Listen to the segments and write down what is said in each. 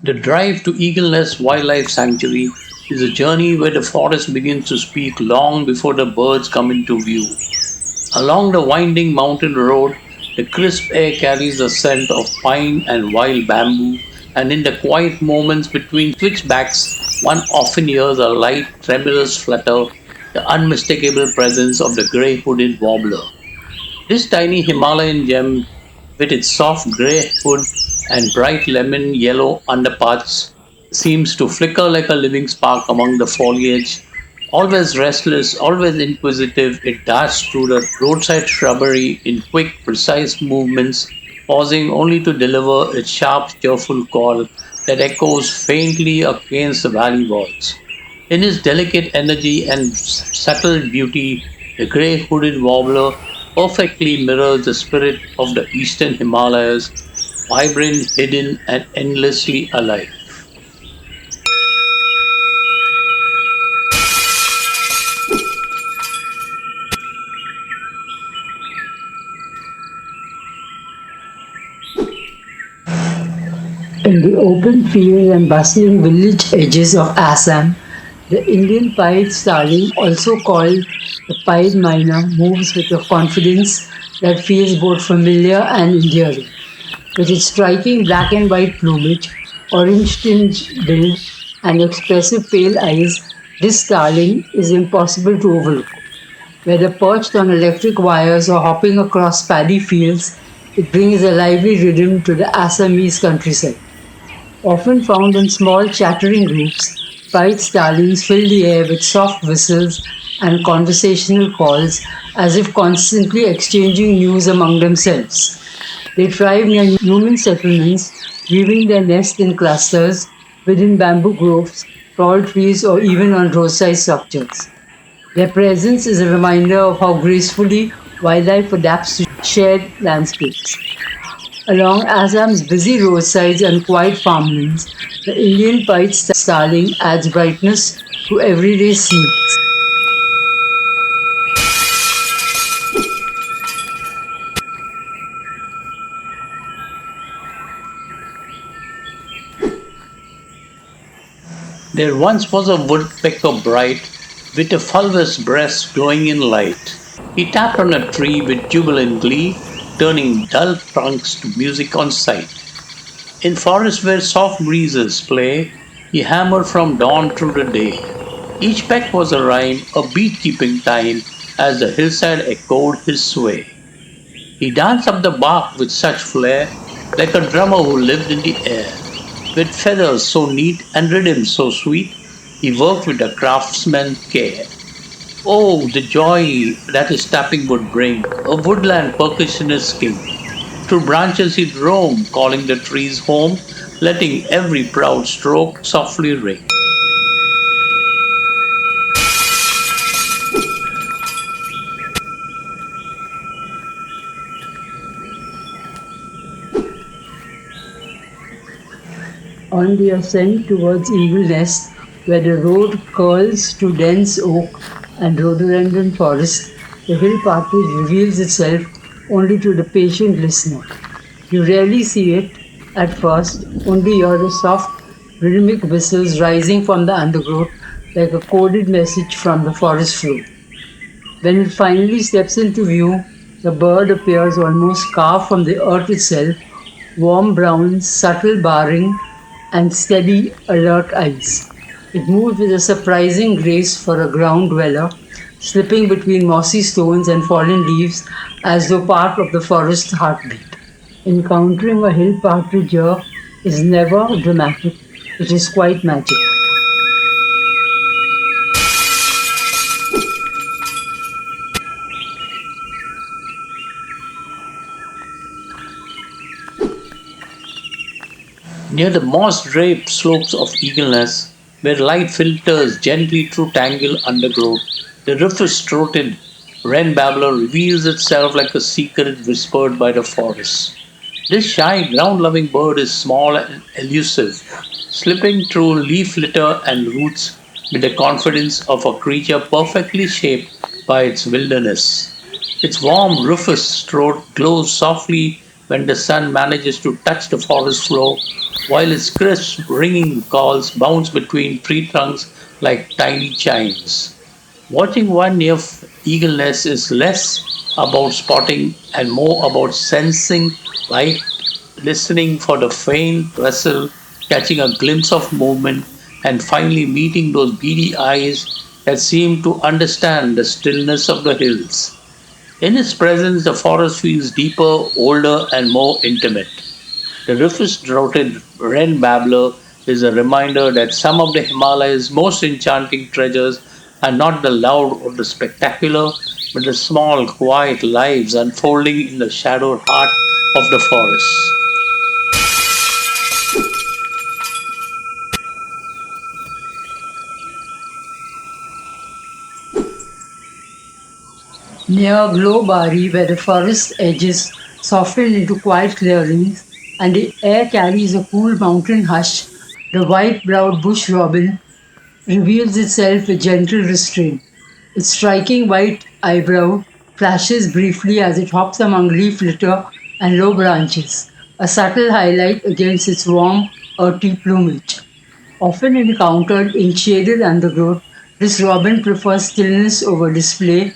The drive to Eaglenest Wildlife Sanctuary is a journey where the forest begins to speak long before the birds come into view. Along the winding mountain road, the crisp air carries the scent of pine and wild bamboo, and in the quiet moments between switchbacks, one often hears a light, tremulous flutter, the unmistakable presence of the grey hooded warbler. This tiny Himalayan gem, with its soft grey hood and bright lemon yellow underparts, seems to flicker like a living spark among the foliage. Always restless, always inquisitive, it darts through the roadside shrubbery in quick, precise movements, pausing only to deliver its sharp, cheerful call that echoes faintly against the valley walls. In his delicate energy and subtle beauty, the grey hooded warbler perfectly mirrors the spirit of the eastern Himalayas, vibrant, hidden, and endlessly alive. In the open fields and bustling village edges of Assam, the Indian pied starling, also called the pied Myna, moves with a confidence that feels both familiar and endearing. With its striking black and white plumage, orange-tinged bill, and expressive pale eyes, this starling is impossible to overlook. Whether perched on electric wires or hopping across paddy fields, it brings a lively rhythm to the Assamese countryside. Often found in small chattering groups, pied starlings fill the air with soft whistles and conversational calls as if constantly exchanging news among themselves. They thrive near human settlements, weaving their nest in clusters within bamboo groves, tall trees, or even on roadside structures. Their presence is a reminder of how gracefully wildlife adapts to shared landscapes. Along Assam's busy roadsides and quiet farmlands, the Indian pied starling adds brightness to everyday scenes. There once was a woodpecker bright, with a fulvous breast glowing in light. He tapped on a tree with jubilant glee, turning dull trunks to music on sight. In forests where soft breezes play, he hammered from dawn through the day. Each peck was a rhyme, a beat keeping time, as the hillside echoed his sway. He danced up the bark with such flair, like a drummer who lived in the air. With feathers so neat and rhythm so sweet, he worked with a craftsman's care. Oh, the joy that his tapping would bring, a woodland percussionist king. Through branches he'd roam, calling the trees home, letting every proud stroke softly ring. On the ascent towards Eaglenest, where the road curls to dense oak and rhododendron forest, the hill partridge reveals itself only to the patient listener. You rarely see it at first, only hear the soft, rhythmic whistles rising from the undergrowth like a coded message from the forest floor. When it finally steps into view, the bird appears almost carved from the earth itself, warm brown, subtle barring, and steady, alert eyes. It moves with a surprising grace for a ground dweller, slipping between mossy stones and fallen leaves as though part of the forest's heartbeat. Encountering a hill partridge here is never dramatic, it is quite magic. Near the moss-draped slopes of Eaglenest, where light filters gently through tangled undergrowth, the Rufous-throated Wren-Babbler reveals itself like a secret whispered by the forest. This shy, ground-loving bird is small and elusive, slipping through leaf litter and roots with the confidence of a creature perfectly shaped by its wilderness. Its warm rufous throat glows softly when the sun manages to touch the forest floor, while its crisp, ringing calls bounce between tree trunks like tiny chimes. Watching one near Eaglenest is less about spotting and more about sensing light, listening for the faint rustle, catching a glimpse of movement, and finally meeting those beady eyes that seem to understand the stillness of the hills. In its presence, the forest feels deeper, older, and more intimate. The Rufous-throated Wren-Babbler is a reminder that some of the Himalayas' most enchanting treasures are not the loud or the spectacular, but the small, quiet lives unfolding in the shadowed heart of the forest. Near Glow Bari, where the forest edges soften into quiet clearings and the air carries a cool mountain hush, the white-browed bush robin reveals itself with gentle restraint. Its striking white eyebrow flashes briefly as it hops among leaf litter and low branches, a subtle highlight against its warm, earthy plumage. Often encountered in shaded undergrowth, this robin prefers stillness over display,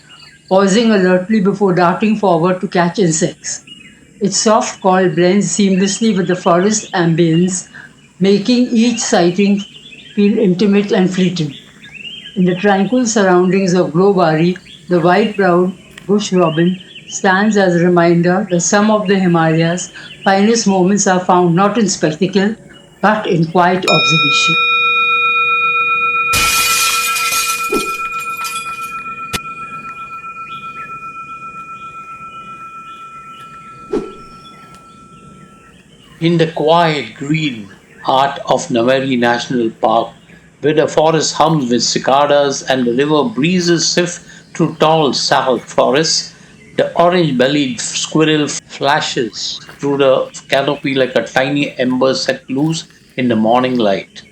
pausing alertly before darting forward to catch insects. Its soft call blends seamlessly with the forest ambience, making each sighting feel intimate and fleeting. In the tranquil surroundings of Glow Bari, the white-browed bush robin stands as a reminder that some of the Himalayas' finest moments are found not in spectacle but in quiet observation. In the quiet green heart of Nameri National Park, where the forest hums with cicadas and the river breezes sift through tall sal forests, the orange-bellied squirrel flashes through the canopy like a tiny ember set loose in the morning light.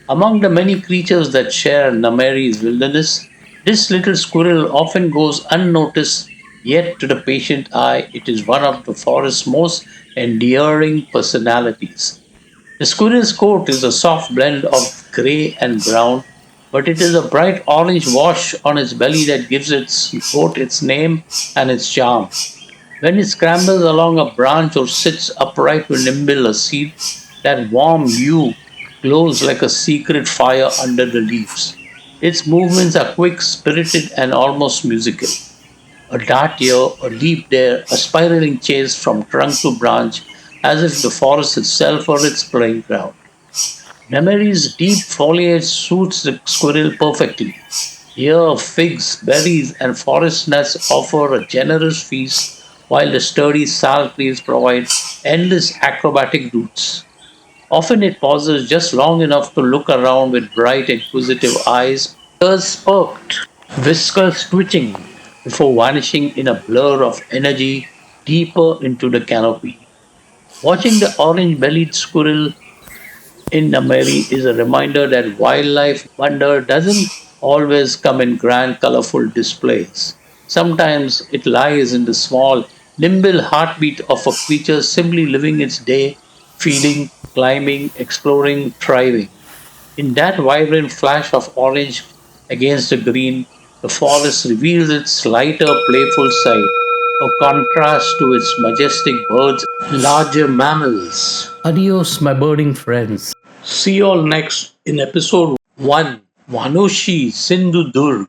Among the many creatures that share Nameri's wilderness, this little squirrel often goes unnoticed, yet to the patient eye, it is one of the forest's most endearing personalities. The squirrel's coat is a soft blend of gray and brown, but it is a bright orange wash on its belly that gives its coat its name and its charm. When it scrambles along a branch or sits upright to nibble a seed, that warm hue glows like a secret fire under the leaves. Its movements are quick, spirited, and almost musical. A dart here, a leap there, a spiraling chase from trunk to branch, as if the forest itself were its playing ground. Nameri's deep foliage suits the squirrel perfectly. Here, figs, berries, and forest nuts offer a generous feast, while the sturdy sal trees provide endless acrobatic routes. Often it pauses just long enough to look around with bright, inquisitive eyes, ears perked, whiskers twitching, before vanishing in a blur of energy deeper into the canopy. Watching the orange bellied squirrel in Nameri is a reminder that wildlife wonder doesn't always come in grand, colorful displays. Sometimes it lies in the small, nimble heartbeat of a creature simply living its day, feeding, climbing, exploring, thriving. In that vibrant flash of orange against the green, the forest reveals its lighter, playful side, a contrast to its majestic birds and larger mammals. Adios, my birding friends. See you all next in episode 1 Vanushi Sindhu Durg.